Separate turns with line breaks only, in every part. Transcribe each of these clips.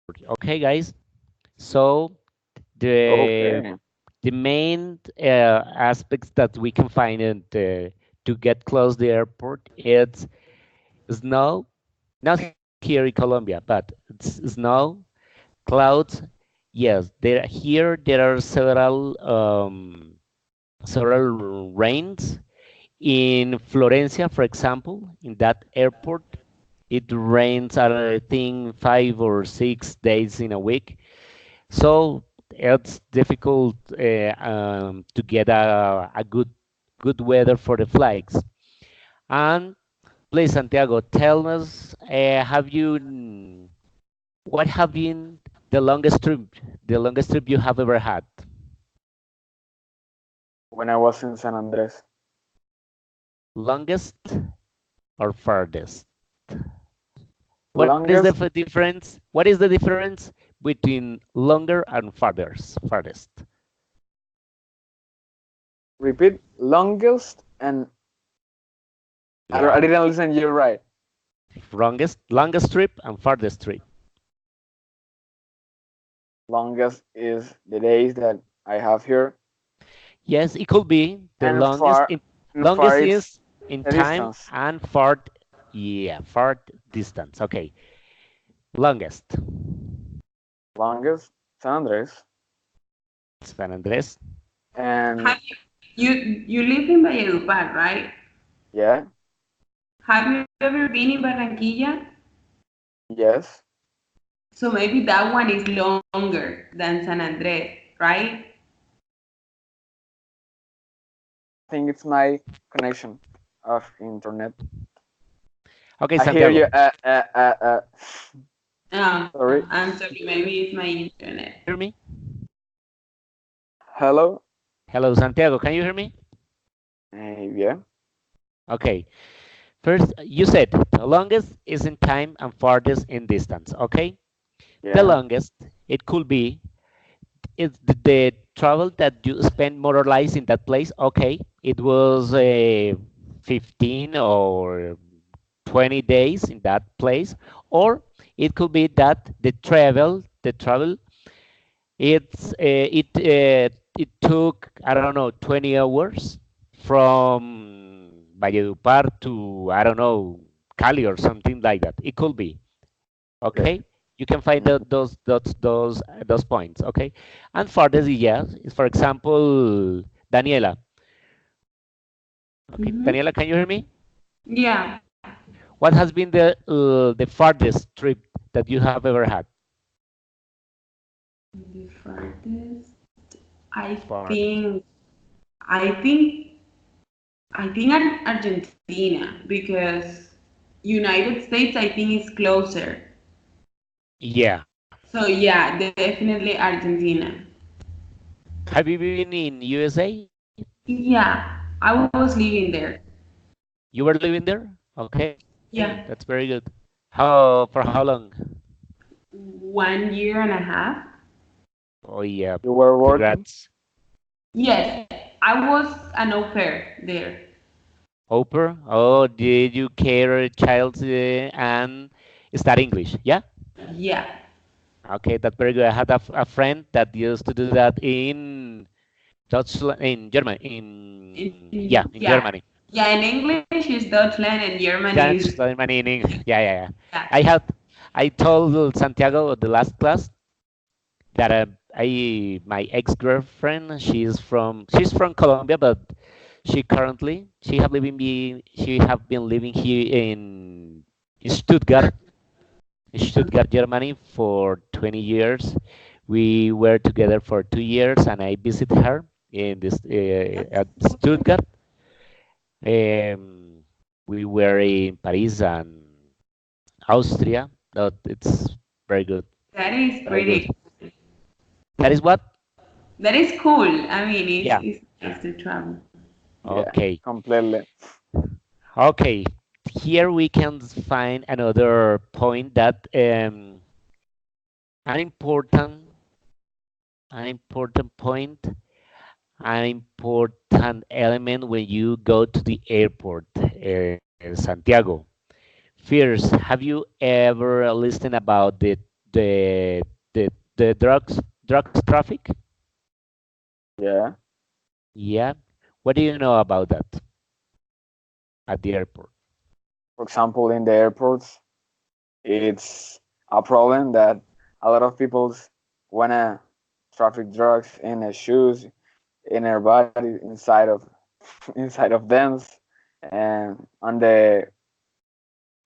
Okay, guys. So the
Okay.
the main aspects that we can find in to get close the airport it's snow, not here in Colombia, but it's snow, clouds. Yes, there are several rains in Florencia, for example, in that airport. It rains, I think, 5 or 6 days in a week. So it's difficult to get a good weather for the flights. And please, Santiago, tell us, what have been the longest trip you have ever had?
When I was in San Andres.
Longest or farthest? What is the
Longest,
difference? What is the difference between longer and farthest?
repeat, longest and I
Yeah,
didn't listen you right.
longest trip and farthest trip.
Longest is the days that I have here,
Yes, it could be the
and far, and far
longest
it's
is in
the
time
distance.
and far, yeah, far distance. Okay, longest.
Longest, San Andres,
San Andres.
and
Have you live in Valledupar, right?
yeah,
Have you ever been in Barranquilla?
yes,
So maybe that one is longer than San Andres, right?
I think it's my connection of internet.
Okay,
I hear
Santiago.
you. Sorry.
I'm sorry, maybe it's my internet.
Hear me?
Hello.
Hello, Santiago. Can you hear me?
Yeah,
Okay. First, you said the longest is in time and farthest in distance. Okay. The
yeah.
longest it could be is the travel that you spend more or less in that place. Okay, it was 15 or 20 days in that place, or it could be that the travel it took, I don't know, 20 hours from Valledupar to, I don't know, Cali or something like that. It could be.
Okay.
Okay, you can find
Mhm.
those points. Okay, and farthest, yes, is for example Daniela. Okay,
Hmm.
Daniela, can you hear me?
Yeah,
What has been the farthest trip that you have ever had?
the farthest. I
Farthest.
think I think I think Argentina because United States I think is closer.
Yeah.
So yeah, definitely Argentina.
Have you been in USA?
Yeah, I was living there.
You were living there? Okay, that's
Yeah,
very good. For how long?
1 year and a half.
Oh yeah,
You were working.
congrats.
Yes, I was an au pair there.
Oper. Oh, did you care a child and start English? Yeah.
Yeah.
Okay, that's very good. I had a friend that used to do that in Deutschland, in Germany, in
Yeah.
Germany.
Yeah, in English is Deutschland and German is
Dutch, Germany, in English. Yeah, yeah, yeah.
yeah.
I had, I told Santiago the last class that my ex-girlfriend, she's from Colombia, but she have been living here in Stuttgart, Germany for 20 years. We were together for 2 years, and I visited her in this at Stuttgart. Um, we were in Paris and Austria. But it's very good,
That is
very good.
pretty.
That is what?
That is cool. I mean,
Yeah.
it's nice to travel.
Yeah,
Okay.
completely.
Okay. Here we can find another point that an important, an important point, an important element when you go to the airport, Santiago. First, have you ever listened about the the the the drugs traffic.
Yeah.
Yeah. What do you know about that at the airport?
For example, in the airports, it's a problem that a lot of people wanna traffic drugs in their shoes, in their body, inside of them, and on the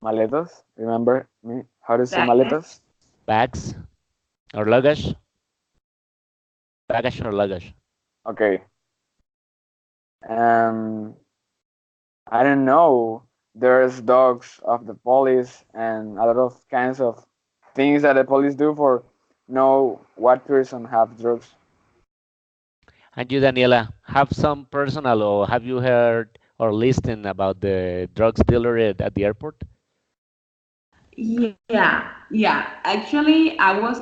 maletas. Remember me? How to say
Baggage.
maletas?
Bags or luggage? Baggage or luggage?
Okay. Um, I don't know. There's dogs of the police and a lot of kinds of things that the police do for know what person have drugs.
And you, Daniela, have some personal or have you heard or listened about the drugs dealer at the airport?
Yeah. Actually, I was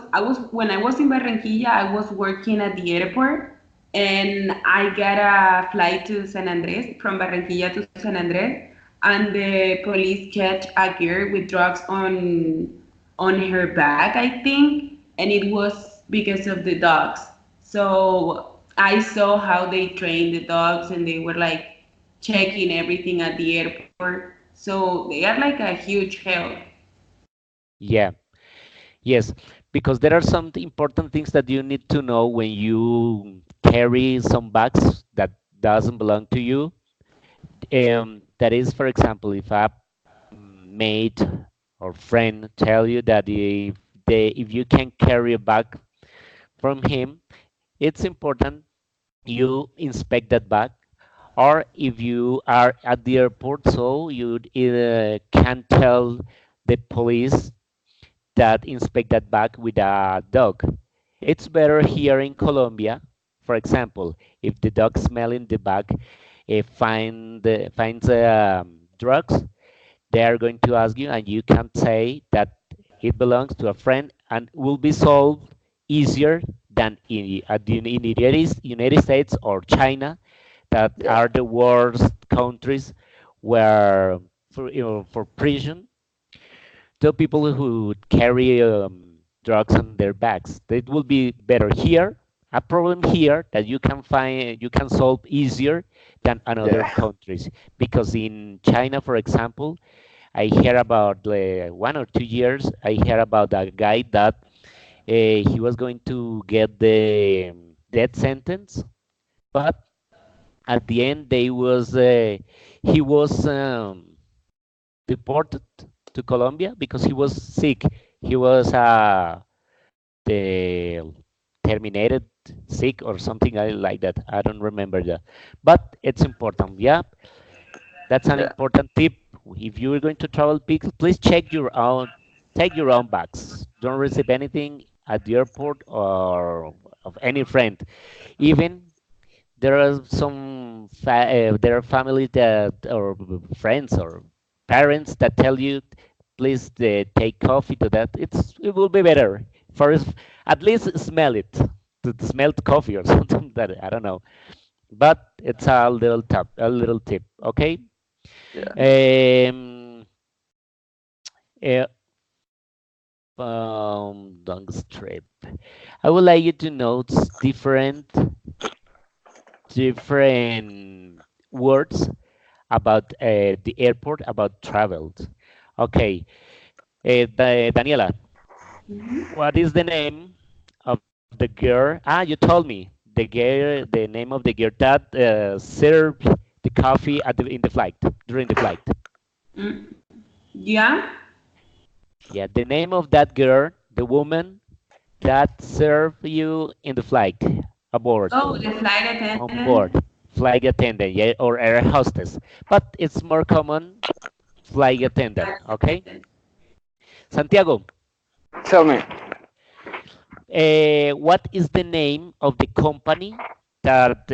when I was in Barranquilla, I was working at the airport, and I got a flight to San Andres from Barranquilla to San Andres, and the police catch a girl with drugs on her back, I think, and it was because of the dogs. So I saw how they train the dogs, and they were like checking everything at the airport. So they are like a huge help.
Yeah. Yes, because there are some important things that you need to know when you carry some bags that doesn't belong to you. That is, for example, if a mate or friend tell you that if you can carry a bag from him, it's important you inspect that bag. Or if you are at the airport, so you can tell the police that inspect that bag with a dog. It's better here in Colombia, for example, if the dog smelling the bag finds drugs, they are going to ask you, and you can say that it belongs to a friend and will be solved easier than in the United States or China, that
Yeah,
are the worst countries where for prison to people who carry drugs on their bags. It will be better here, a problem here that you can solve easier than in other
yeah,
countries. Because in China, for example, I hear about 1 or 2 years. I hear about a guy that he was going to get the death sentence, but at the end he was deported to Colombia because he was sick. He was the terminated sick or something like that. I don't remember that, but it's important. Yeah, that's an
yeah,
important tip. If you are going to travel, please check your own, take your own bags. Don't receive anything at the airport or of any friend. Even there are there are families that or friends or parents that tell you, please take coffee to that. It will be better first, at least smell it, to smell coffee or something that I don't know, but it's a little tip, okay.
yeah.
um, uh, long trip, I would like you to note different words about the airport, about travel. Okay, Daniela, what is the name of the girl? Ah, you told me the name of the girl that served the coffee in the flight during the flight.
Mm, yeah.
Yeah, the name of that girl, the woman that served you in the flight aboard,
Oh, the flight
on
attendant.
board, flight attendant, yeah, or air hostess. But it's more common flight attendant.
Flight
Okay,
attendant.
Santiago,
Tell me,
what is the name of the company that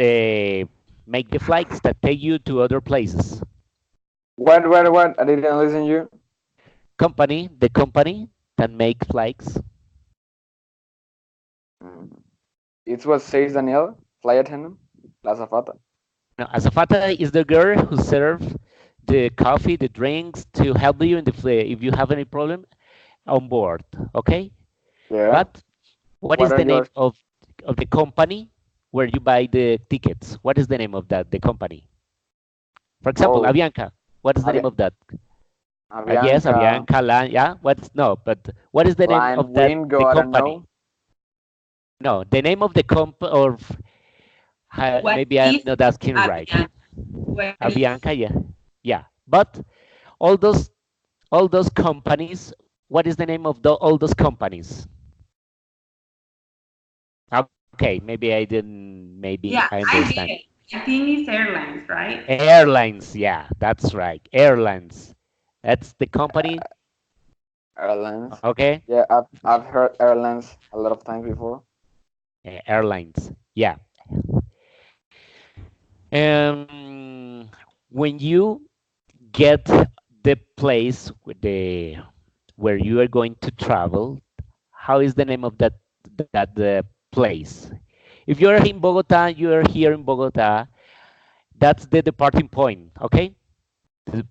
make the flights that take you to other places?
what? I didn't listen you.
The company that make flights.
Mm. It's what says Daniel, flight attendant, la azafata.
No, azafata is the girl who serve the coffee, the drinks to help you in the if you have any problem on board. Okay,
Yeah.
But what is
What
the
are
name
yours?
of the company where you buy the tickets? What is the name of that, the company? For example,
Oh,
Avianca. What is the name
Avi-
of that? Yes,
Avianca,
Avianca, yeah. What's no, but what is the name
Line,
of that the
Wingo, I don't
company?
know.
No, the name of the or
What
maybe I'm
is
not asking right.
Avianca? What is?
Avianca, yeah, yeah. But all those companies. What is the name of all those companies? Okay, maybe I didn't. Maybe I
Yeah, I
understand.
get it. I think it's airlines, right?
Airlines, yeah, that's right. Airlines. That's the company.
Airlines.
Okay,
Yeah, I've heard airlines a lot of times before.
airlines. Yeah. When you get the place where you are going to travel, how is the name of that place? If you're in Bogota, you are here in Bogota. That's the departing point. Okay, the,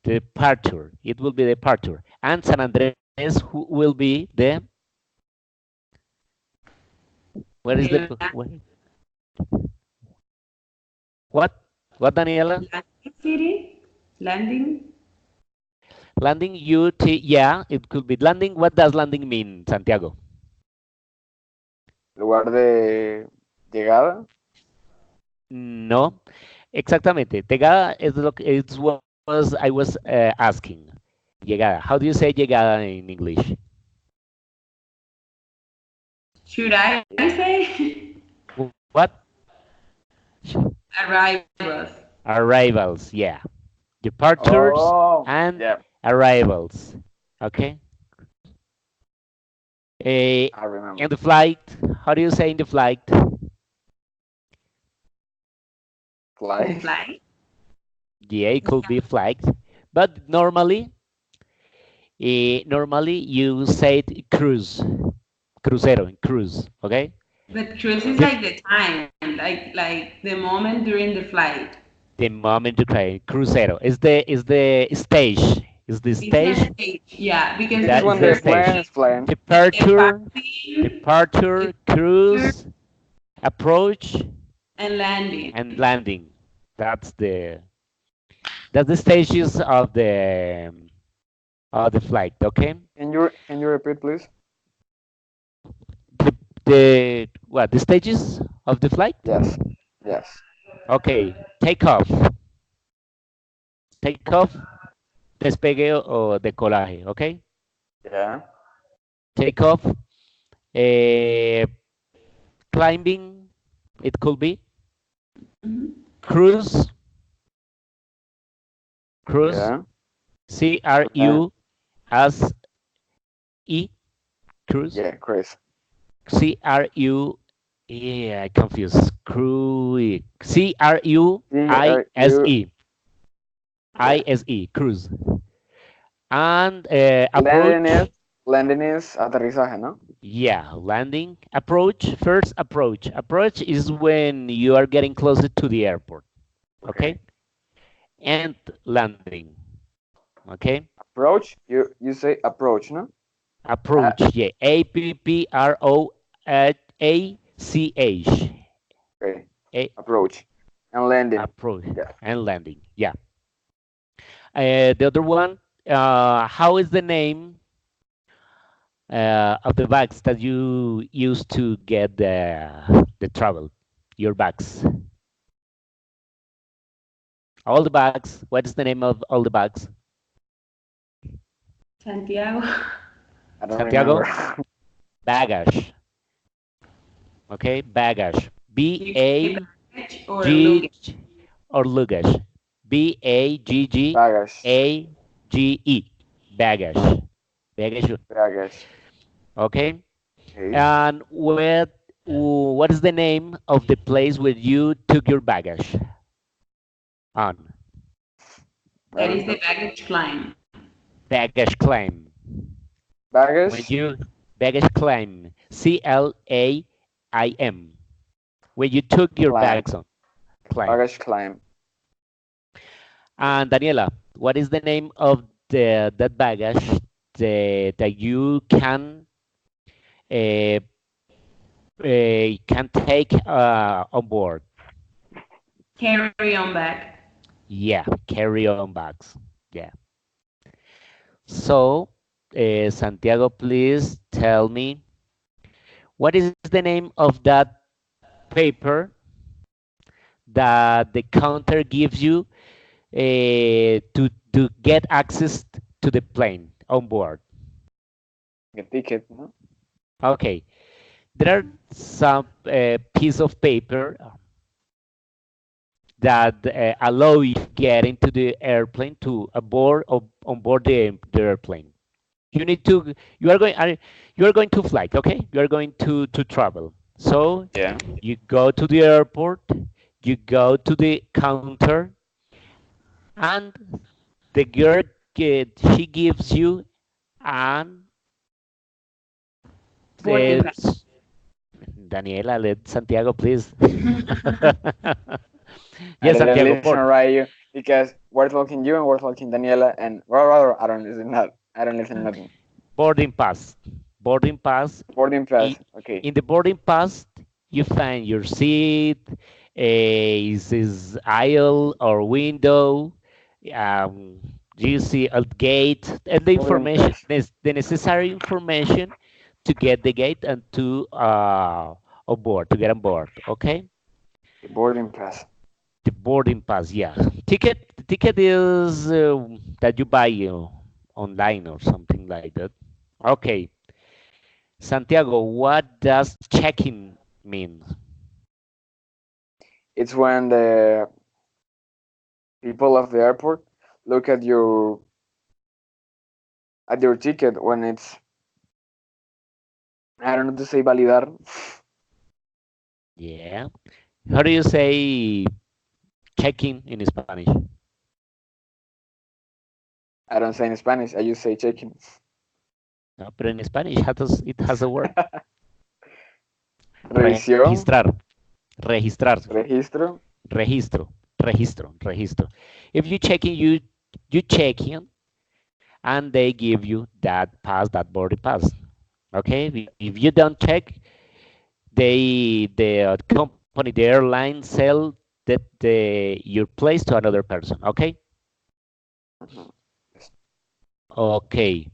the departure. It will be the departure, and San Andres who will be the where is the
The
what what Daniela?
landing city, landing.
Landing UT. Yeah, it could be landing. What does landing mean, Santiago?
Lugar de llegada.
No, exactamente. Llegada is lo que it was I was asking. Llegada. How do you say llegada in English?
Should I say
What?
arrivals?
Arrivals. Yeah. Departures
Oh,
and
yeah,
arrivals. Okay. Uh,
I remember.
and the flight. How do you say in the flight?
The
Flight.
flight?
Yeah, it could be flight, but normally you say it cruise, crucero, cruise. Okay.
But cruise is
The
like the time, like the moment during the flight.
the moment to try crucero is the stage is the
It's a
stage
stage, yeah, because
This is
that
the
is
when
the
the
cruise
stage
plane
is
is flying.
departure
departing,
departure
departure,
cruise approach
and landing.
and landing. that's the that's the stages of the flight. Okay.
Can you repeat, please?
The what the stages of the flight.
Yes. Yes.
Okay, take off, take off, despegue o decolaje. Okay.
Yeah.
Take off, climbing, it could be cruise, cruise,
Yeah. Okay.
Cruise, cruise,
Yeah, Chris.
Cru, yeah, I confused, Cruise,
CRU. Yeah.
Cruise, and
Landing
approach,
is landing is aterrizaje, ¿no?
yeah, landing, approach, first approach is when you are getting closer to the airport,
Okay.
okay, and landing, okay.
Approach. You say approach, no? Uh,
Approach, yeah. Approach.
okay.
A,
Approach and landing.
approach
Yeah.
and landing. Yeah. The other one, how is the name of the bags that you use to get the travel? Your bags. All the bags. What is the name of all the bags?
Santiago.
I don't remember.
Santiago? Baggage. Okay, baggage. B
You can say
A
baggage or
G
luggage.
or luggage.
Baggage.
Baggage. Baggage. Baggage.
Baggage.
Okay.
Okay.
And what is the name of the place where you took your baggage on?
That is
Well,
the baggage claim.
Baggage claim. When
baggage.
you baggage claim. CLAIM. When you took your
Climb.
bags on. Claim.
Baggage climb.
And Daniela, what is the name of that baggage that you can uh, can take on board.
Carry on back.
Yeah, carry-on bags. Yeah. So, Santiago, please tell me what is the name of that paper that the counter gives you to get access to the plane on board.
A ticket, no?
Okay, there are some piece of paper that allow you to get into the airplane to aboard or on board the airplane. You need to you are going to flight, okay? You are going to travel. So
Yeah.
you go to the airport, you go to the counter, and the girl she gives you an
Boarding pass.
Daniela, let Santiago please.
I
Yes,
didn't
Santiago,
listen
board
right you because we're talking you and we're talking Daniela and I don't listen not. I don't listen nothing.
boarding pass. Boarding pass.
Boarding pass.
I-
Okay.
In the boarding pass, you find your seat, is aisle or window. Um, you see a gate and the
Boarding
information,
pass.
the necessary information to get the gate and to on board to get on board. Okay,
The boarding pass.
the boarding pass. Yeah, ticket. The ticket is that you buy online or something like that. Okay, Santiago, what does check-in mean?
It's when the people of the airport look at your ticket when it's I don't know to say validar.
Yeah. How do you say check-in in Spanish?
I don't say in Spanish. I just say checking.
No, but in Spanish it has a word.
Revisión,
Registrar. Registrar.
registro.
Registro. Registro. Registro. If you check in, you check in and they give you that pass, that boarding pass. Okay? If you don't check, the company, the airline sell your place to another person. Okay?
Mhm.
Okay.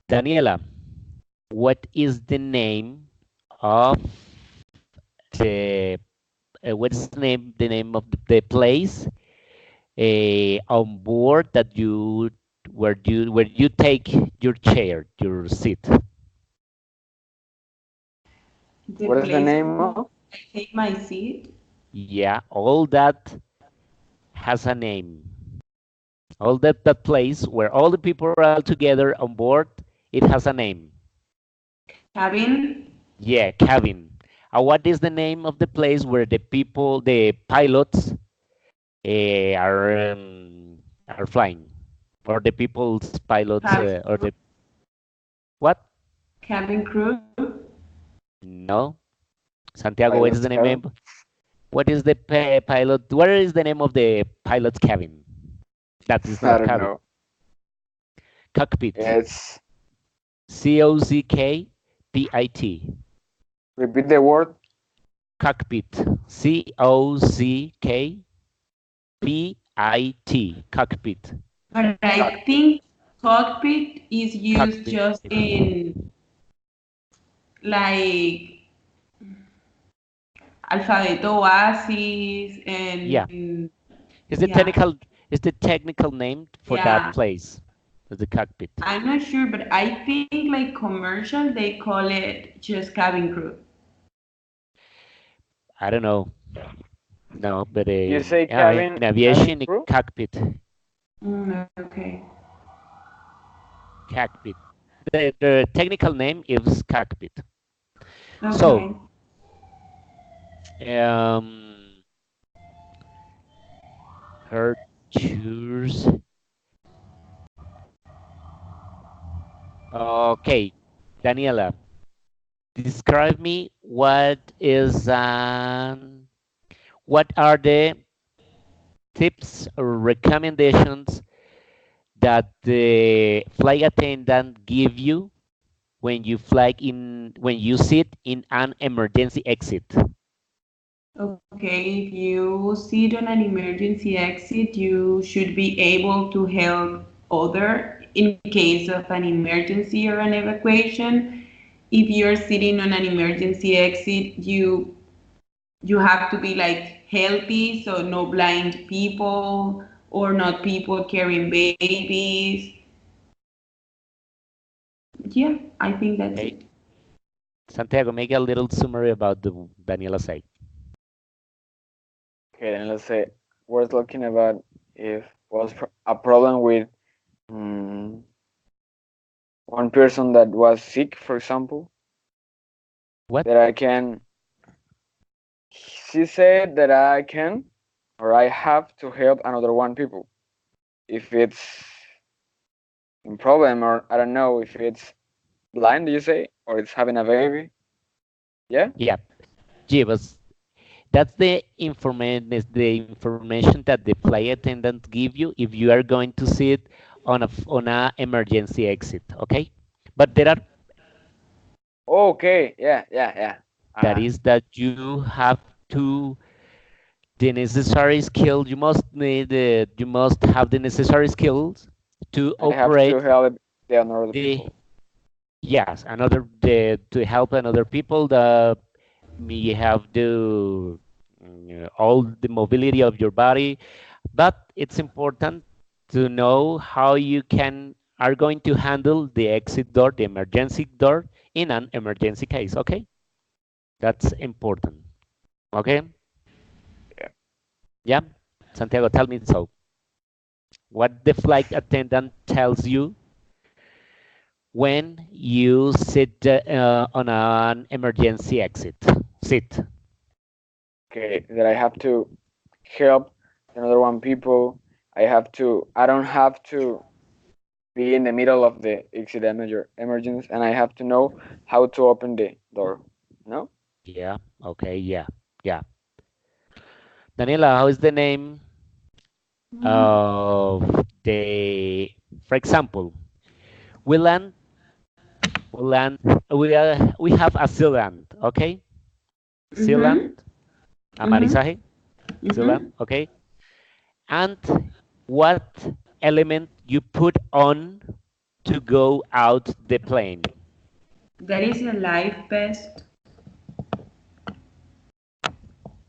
Daniela, what is the name of the what is the name of the place on board that you where you take your chair, your seat?
The
What is the
place
name
where
of?
I take my seat.
Yeah, all that has a name. All that place where all the people are all together on board, it has a name.
Cabin.
Yeah, cabin. What is the name of the place where the people, the pilots, are flying, or the people's pilots,
Cabin
or
crew.
the what?
Cabin crew.
No, Santiago. What is
Pilot's
the name?
cabin?
What is the pilot? What is the name of the pilot's cabin? That is
I
not
don't
cabin.
know.
Cockpit.
It's
COCKPIT.
repeat the word.
Cockpit. COCKPIT. Cockpit.
But I
Cockpit.
think cockpit is used
Cockpit.
just in like alfabeto oasis
Yeah,
and
is the
yeah,
technical is the technical name for that
yeah.
place. Is the cockpit.
I'm not sure, but I think like commercial they call it just cabin crew.
I don't know. No, but
You say
yeah, in
cabin
aviation,
crew?
cockpit,
Okay.
cockpit. The technical name is cockpit. So,
Okay.
um, her choose. Okay, Daniela, describe me what are the tips or recommendations that the flight attendant give you when you flag in when you sit in an emergency exit?
Okay, if you sit on an emergency exit, you should be able to help other in case of an emergency or an evacuation. If you're sitting on an emergency exit, you have to be like healthy, so no blind people or not people carrying babies. Yeah, I think that's
Okay,
it.
Santiago, make a little summary about the Daniela say.
Okay, then let's say we're talking about if was a problem with mm, one person that was sick, for example,
What?
that I can. She said that I can or I have to help another one people if it's in problem or I don't know if it's blind, do you say, or it's having a baby? Yeah.
Yeah, yeah, but that's the information that the flight attendant give you if you are going to sit on a emergency exit. Okay, but there are
Okay. Yeah. Yeah. Yeah.
that
Uh,
is that you have to the necessary skill. You must have the necessary skills to
I have to
operate
help the other
the
people.
yes to help another people that may have the all the mobility of your body, but it's important to know how you can are going to handle the exit door, the emergency door in an emergency case. Okay, that's important. Okay,
Yeah.
yeah, Santiago, tell me so. What the flight attendant tells you when you sit on an emergency exit. Sit.
Okay. That I have to help another one people. I have to. I don't have to be in the middle of the exit emergency, and I have to know how to open the door. No.
Yeah. Okay. Yeah. Yeah. Daniela, how is the name of the? For example, we land. We land. We have a sealant. Okay. Sealant.
Mhm. Mhm.
Amarizaje. Sealant.
Mhm.
Okay. And what element you put on to go out the plane?
That is a life vest.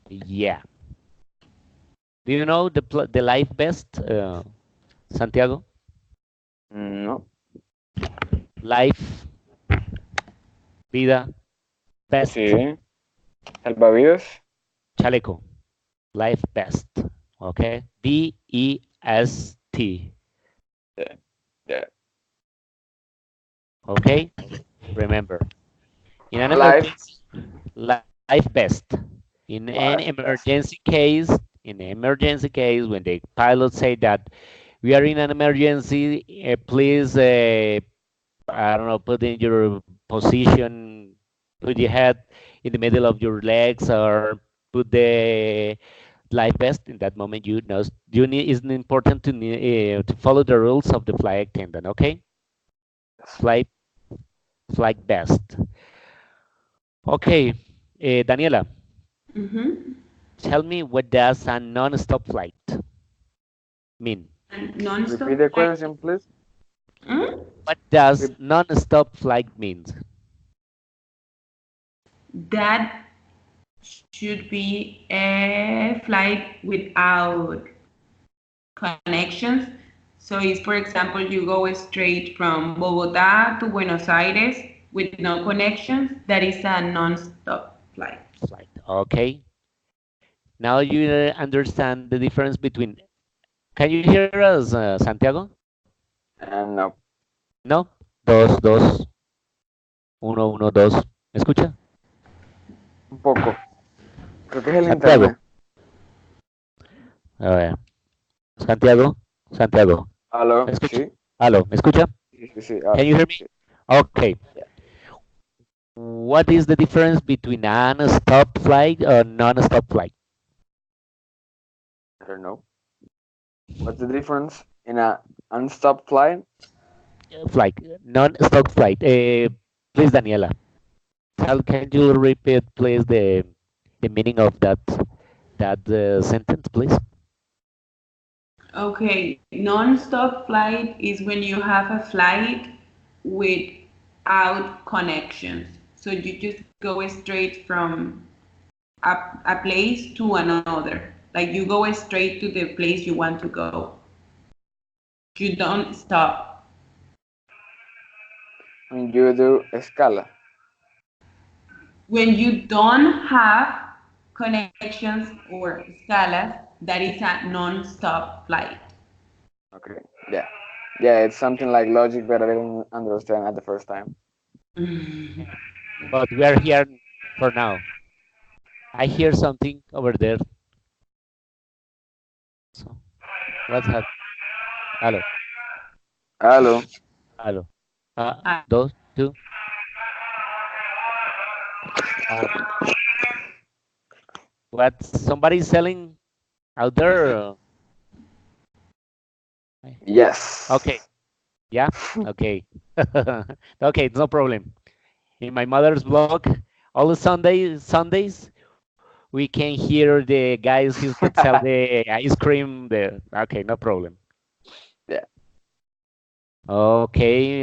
Yeah. Do you know the life vest, Santiago?
No.
Life, vida, vest,
Sí. Salvavidas.
chaleco, life vest. Okay, VEST.
Yeah. Yeah.
Okay, remember, in an
Life.
emergency, life vest. In an
Life best.
emergency case, when the pilot say that we are in an emergency, please, I don't know, put in your position, put your head in the middle of your legs, or put the life vest. In that moment, you need it's important to follow the rules of the flight attendant. Okay, flight flight vest. Okay, Daniela,
Mhm.
tell me what does a non-stop flight mean?
And
Repeat
non-stop
the
flight.
question, please.
Mm?
What does
Rep-
non-stop flight means?
That should be a flight without connections. So if, for example, you go straight from Bogota to Buenos Aires with no connections, that is a non-stop flight.
Flight. Okay. Now you understand the difference between. Can you hear us, Santiago?
and no.
No. Dos, dos, uno, uno, dos. ¿Me escucha?
Un poco. Creo que es el
Santiago.
internet.
A ver. Santiago. Santiago. ¿Me
Aló,
escucha?
sí.
Aló, ¿me escucha?
Sí, sí, sí.
Can
Ahora
you
sí.
hear me?
Sí.
Okay.
Yeah.
What is the difference between an stop flight or non-stop flight?
I don't know. What's the difference in a unstopped flight?
Flight, non-stop flight. Please, Daniela, can you repeat, please, the meaning of that sentence, please?
Okay, non-stop flight is when you have a flight without connections. So you just go straight from a place to another. Like you go straight to the place you want to go. You don't stop.
When you do escala.
When you don't have connections or escalas, that is a non-stop flight.
Okay. Yeah. Yeah, it's something like logic, but I didn't understand at the first time.
Yeah. But we are here for now. I hear something over there. So what's happening? Hello,
Hello.
hello.
Ah,
Those two. Uh, what somebody selling out there? Okay.
Yes.
Yeah. Okay. Okay. It's no problem. In my mother's blog, all the Sundays, we can hear the guys who that sell the ice cream. The okay, no problem.
Yeah.
Okay.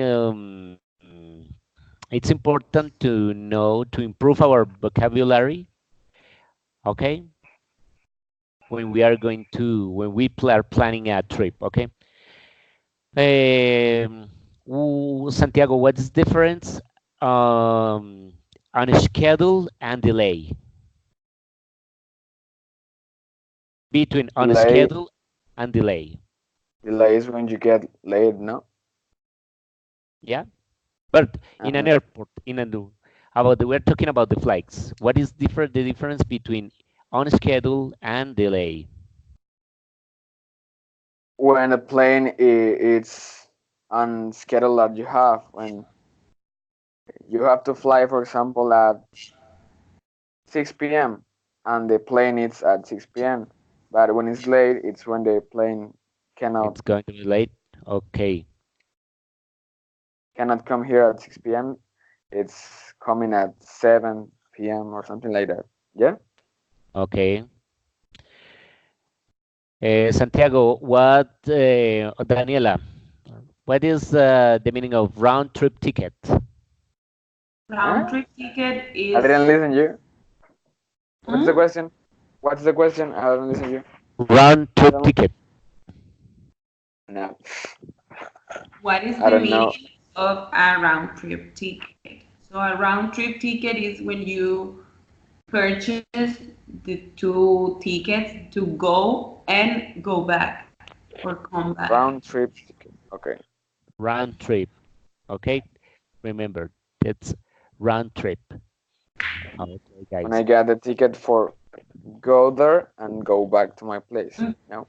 It's important to know to improve our vocabulary. Okay, when we are planning a trip. Okay. Santiago, what's the difference on schedule and delay between on
Delay.
schedule and delay?
Delay is when you get late, no?
Yeah, but in an
Uh-huh.
airport, we're talking about the flights. What is the difference between on schedule and delay?
When a plane it's on schedule that you have, when you have to fly, for example, at 6 p.m. and the plane is at 6 p.m. But when it's late, it's when the plane cannot
It's going to be late. Okay,
cannot come here at 6 p.m. It's coming at 7 p.m. or something like that. Yeah.
okay. Santiago, Daniela, what is the meaning of round trip ticket?
round
Huh?
trip ticket
I
is
didn't listen to you. What's the
hmm?
question? What's the question? I didn't listen to you.
Round trip
Tell me.
ticket.
No,
What is
I
the
don't know.
meaning of a round trip ticket? So a round trip ticket is when you purchase the two tickets to go and go back or come back.
Round trip ticket. Okay.
Round trip. Okay, remember it's round trip. Okay,
When
guys.
I get the ticket for go there and go back to my place.
Mm,
No.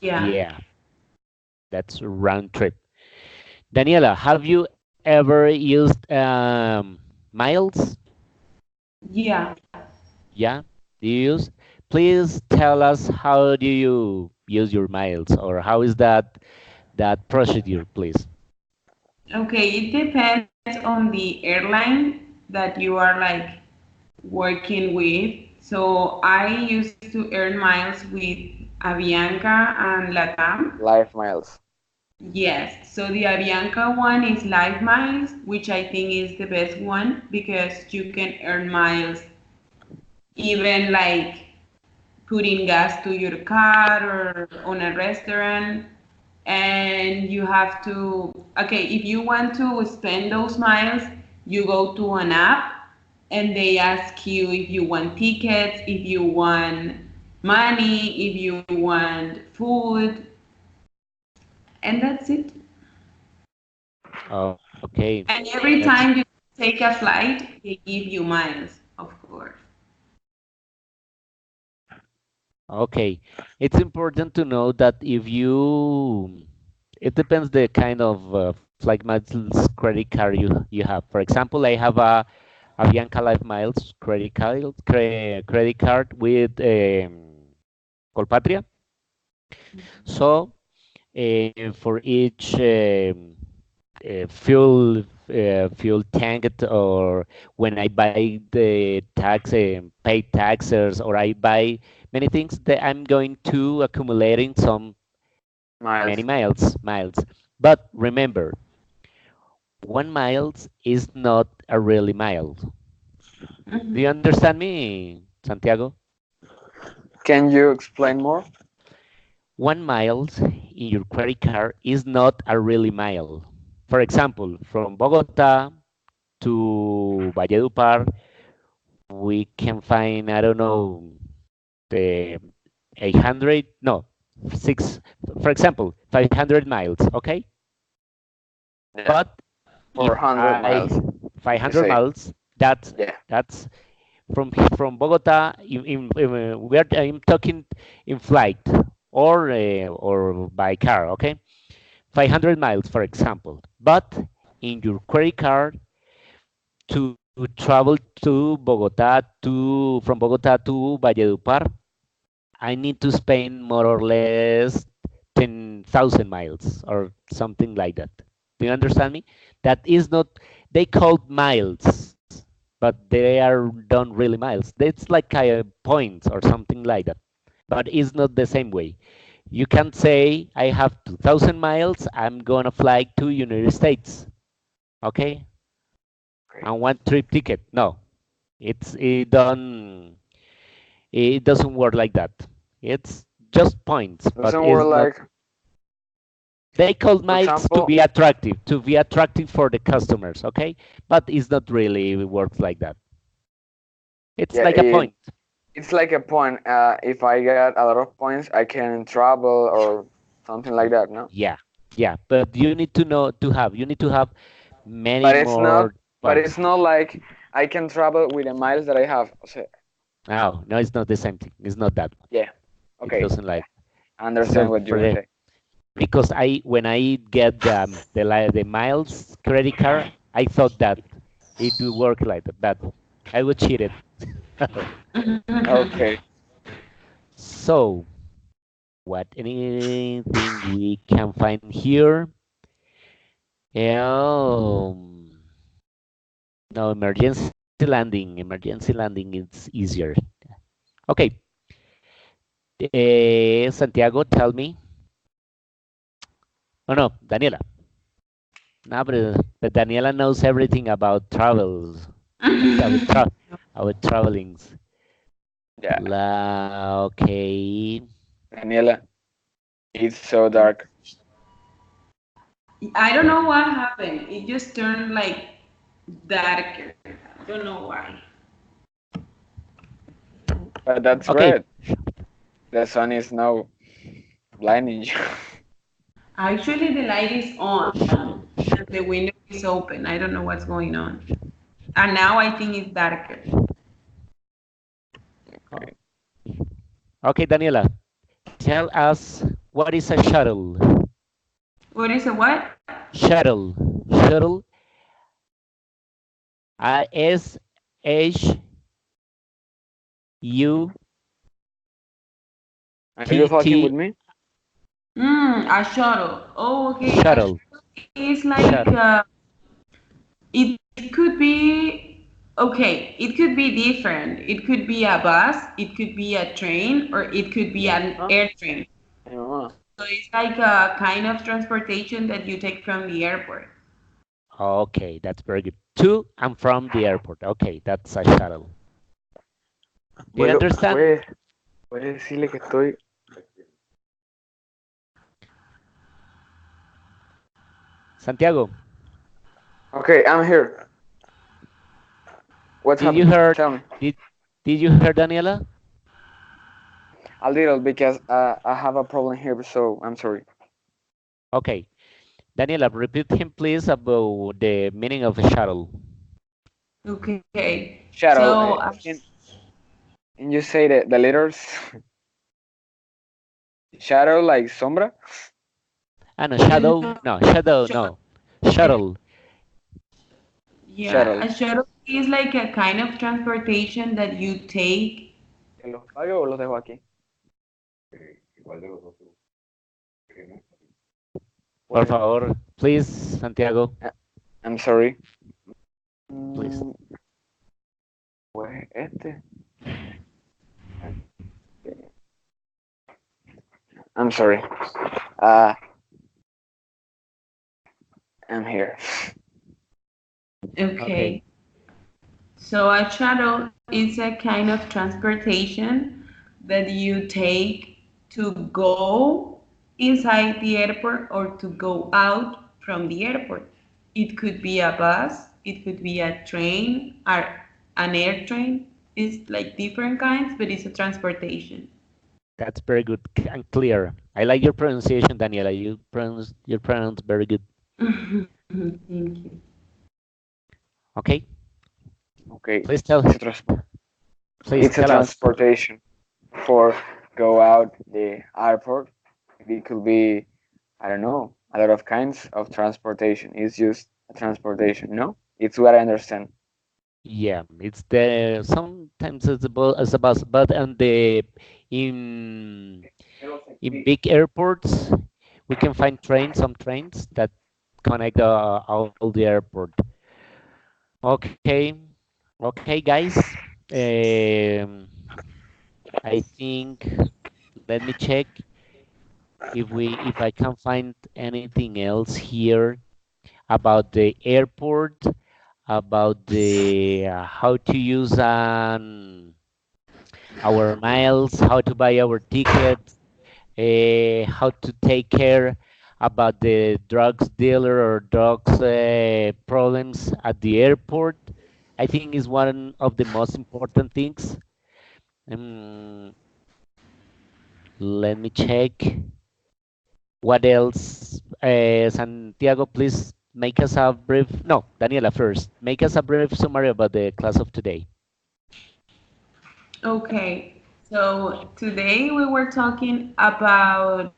yeah,
Yeah, that's round trip. Daniela, have you ever used miles?
yeah.
Yeah, do you use? Please tell us how do you use your miles, or how is that procedure, please?
Okay, it depends on the airline that you are like working with. So I used to earn miles with Avianca and Latam.
Life miles.
Yes, so the Avianca one is Live Miles, which I think is the best one because you can earn miles even like putting gas to your car or on a restaurant. And you have to, okay, if you want to spend those miles, you go to an app and they ask you if you want tickets, if you want money, if you want food, and that's it.
Okay,
And every
that's
time you take a flight, they give you miles, of course.
okay. It's important to know that it depends the kind of flight miles credit card you have. For example, I have a Bianca Life Miles credit card with Colpatria. So for each fuel fuel tank or when I buy the pay taxes or I buy many things that I'm going to accumulating some many
Miles.
miles. But remember, 1 miles is not a really mile. Do you
Mhm.
understand me, Santiago?
Can you explain more?
1 miles in your credit card is not a really mile. For example, from Bogota to Valledupar, we can find, I don't know, the 800, no, six, for example, 500 miles, okay?
Yeah.
But if
400
I,
miles, if you
500
say.
miles, that's,
Yeah.
that's from Bogota, we are, I'm talking in flight or by car, okay? 500 miles, for example. But in your credit card, to travel to Bogota from Bogota to Valledupar, I need to spend more or less 10,000 miles or something like that. Do you understand me? That is not, they called miles, but they are done really miles. It's like points or something like that, but it's not the same way. You can't say I have 2,000 miles, I'm gonna fly to United States, okay?
Okay.
And one trip ticket. No, it doesn't work like that. It's just points, but
Doesn't
it's
work
not.
like,
They call
for
miles
example,
to be attractive for the customers, okay? But it's not really it works like that. It's
yeah,
like a point.
it's like a point. If I get a lot of points, I can travel or something like
Y-
that, no?
Yeah, yeah. But you need to know you need to have many
But it's not.
more
But
points.
it's not like I can travel with the miles that I have. So,
No, no, it's not the same thing. It's not that one.
yeah.
It
Okay.
doesn't
Yeah.
like.
I understand
So
what you
for
want
the
to say.
because I when I get the miles credit card, I thought that it would work like that, but I was cheated.
Okay.
So what anything we can find here? Um, no emergency landing is easier. Okay, Santiago, tell me. Oh no, Daniela. No, but Daniela knows everything about travels, about travelings.
Yeah.
Okay.
Daniela, it's so dark.
I don't know
Dani-
what happened. It just turned like darker. I don't know why.
But that's
Okay.
great. The sun is now blinding you.
Actually, the light is on and the window is open. I don't know what's going on. And now I think it's darker.
o- Okay, Daniela, tell us what is a shuttle?
What is a what?
Shuttle. Shuttle. S H U
Are you
T
talking with
T
me?
A shuttle. Oh, okay. A
shuttle.
shuttle is like
Shuttle.
it could be okay. It could be different. It could be a bus. It could be a train, or it could be
Yeah.
an
Huh?
air train.
Hey, mama.
So it's like a kind of transportation that you take from the airport.
Okay, that's very good. To and from the airport. Okay, that's a shuttle. Do you
¿Puedo,
understand,
puede, puede decirle que estoy...
Santiago?
Okay, I'm here. What's
Did you
happened?
heard?
Tell me.
Did Did you hear Daniela?
A little because I have a problem here, so I'm sorry.
Okay, Daniela, repeat him please about the meaning of a shuttle.
Okay.
Shadow,
So
can you say the letters? Shadow like sombra?
Ah, no, shadow.
no,
No, shadow.
shuttle.
No, shuttle.
Yeah,
Shuttle.
a shuttle is like a kind of transportation that you take.
¿Que los pague o los dejo aquí?
Por
Pues,
favor, please, Santiago.
I'm sorry.
please.
Mm, where este? I'm sorry. Uh, I'm here.
Okay,
Okay. So a shuttle is a kind of transportation that you take to go inside the airport or to go out from the airport. It could be a bus, it could be a train, or an air train. It's like different kinds, but it's a transportation.
that's very good and clear. I like your pronunciation, Daniela. You pronounce very good.
Thank you.
Okay,
Okay,
please tell
it's a trans-
please
it's a
tell us.
transportation for go out the airport. It could be, I don't know, a lot of kinds of transportation. It's just a transportation. No, it's what I understand.
Yeah, it's the sometimes it's a bus, but and the in in big airports we can find some trains that connect all the airport. Okay, okay, guys. Um, I think let me check if I can find anything else here about the airport, about the how to use our miles, how to buy our tickets, how to take care about the drugs dealer or drugs problems at the airport. I think is one of the most important things. Um, Let me check. What else? Santiago, please make us a brief. No, Daniela first. Make us a brief summary about the class of today.
Okay, so today we were talking about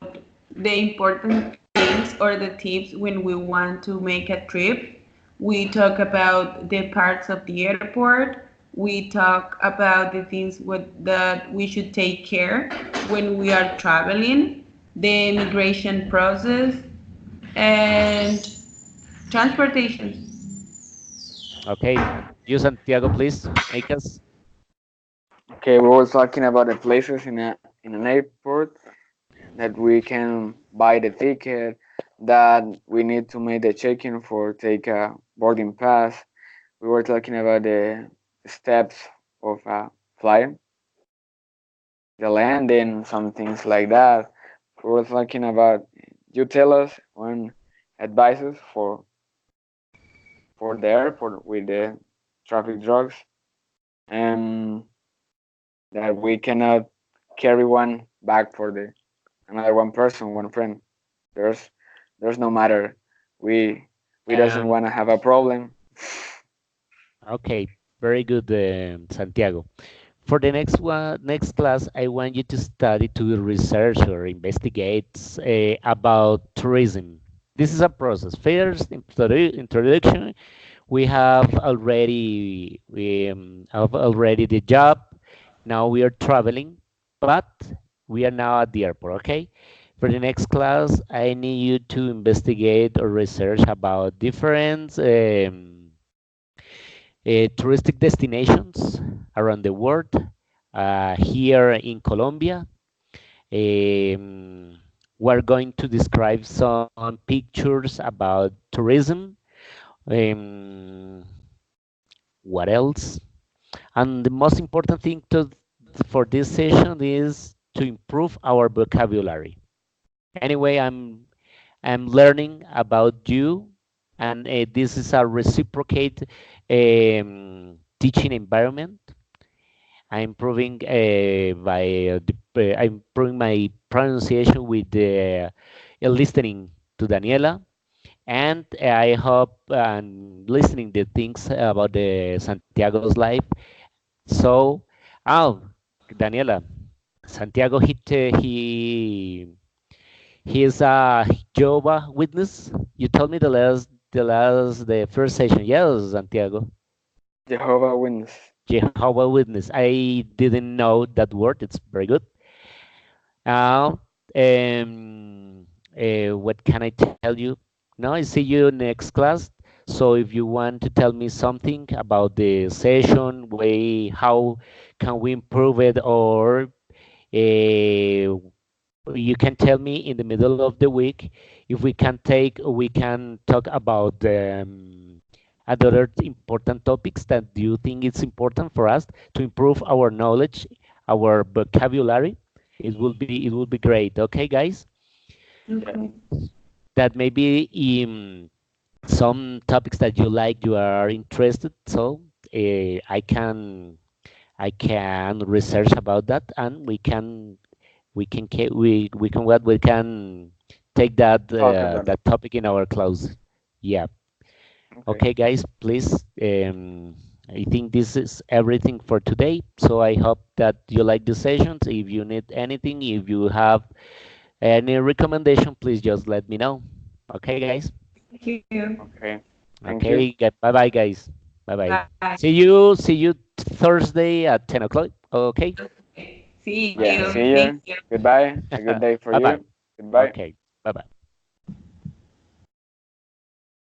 the important things or the tips when we want to make a trip. We talk about the parts of the airport. We talk about the things that we should take care when we are traveling, the immigration process, and transportation.
Okay, you Santiago, please make us.
Okay, we were talking about the places in an airport that we can buy the ticket, that we need to make the check-in for take a boarding pass. We were talking about the steps of a flight, the landing, some things like that. We were talking about you tell us one advices for the airport with the traffic drugs and that we cannot carry one back for the another one person, one friend. There's there's no matter. We we doesn't
Um,
want to have a problem.
okay, very good, Santiago. For the next class, I want you to study to research or investigate about tourism. This is a process. First, introduction. We have already the job. Now we are traveling, but we are now at the airport. Okay. For the next class, I need you to investigate or research about different touristic destinations around the world. Here in Colombia, um, we're going to describe some pictures about tourism. Um, what else? And the most important thing for this session is to improve our vocabulary. Anyway, I'm learning about you, and this is a reciprocate teaching environment. I'm improving my pronunciation with listening to Daniela, and I hope and listening the things about the Santiago's life. So, oh, Daniela, Santiago, he is a Jehovah Witness. You told me the first session. Yes, Santiago,
Jehovah Witness.
Jehovah Witness. I didn't know that word. It's very good. Now, what can I tell you? No, I see you next class. So if you want to tell me something about the session, way how can we improve it, or you can tell me in the middle of the week if we can talk about other important topics that you think it's important for us to improve our knowledge, our vocabulary. It will be great. Okay, guys.
Yeah.
Okay.
That maybe some topics that you like, you are interested. So I can research about that, and we can take that
Talk about it.
that topic in our class. Yeah.
Okay.
Okay, guys, please. I think this is everything for today. So I hope that you like the sessions. If you need anything, if you have any recommendation, please just let me know. Okay, guys.
Thank you.
Okay. Thank you.
Okay. Bye, bye, guys. Bye, bye.
Bye.
See you Thursday at 10 o'clock. Okay.
Okay. See
Yeah.
you.
See
Thank
you.
you.
Goodbye. A good day for
Bye, bye.
you. Goodbye.
Okay. Bye, bye.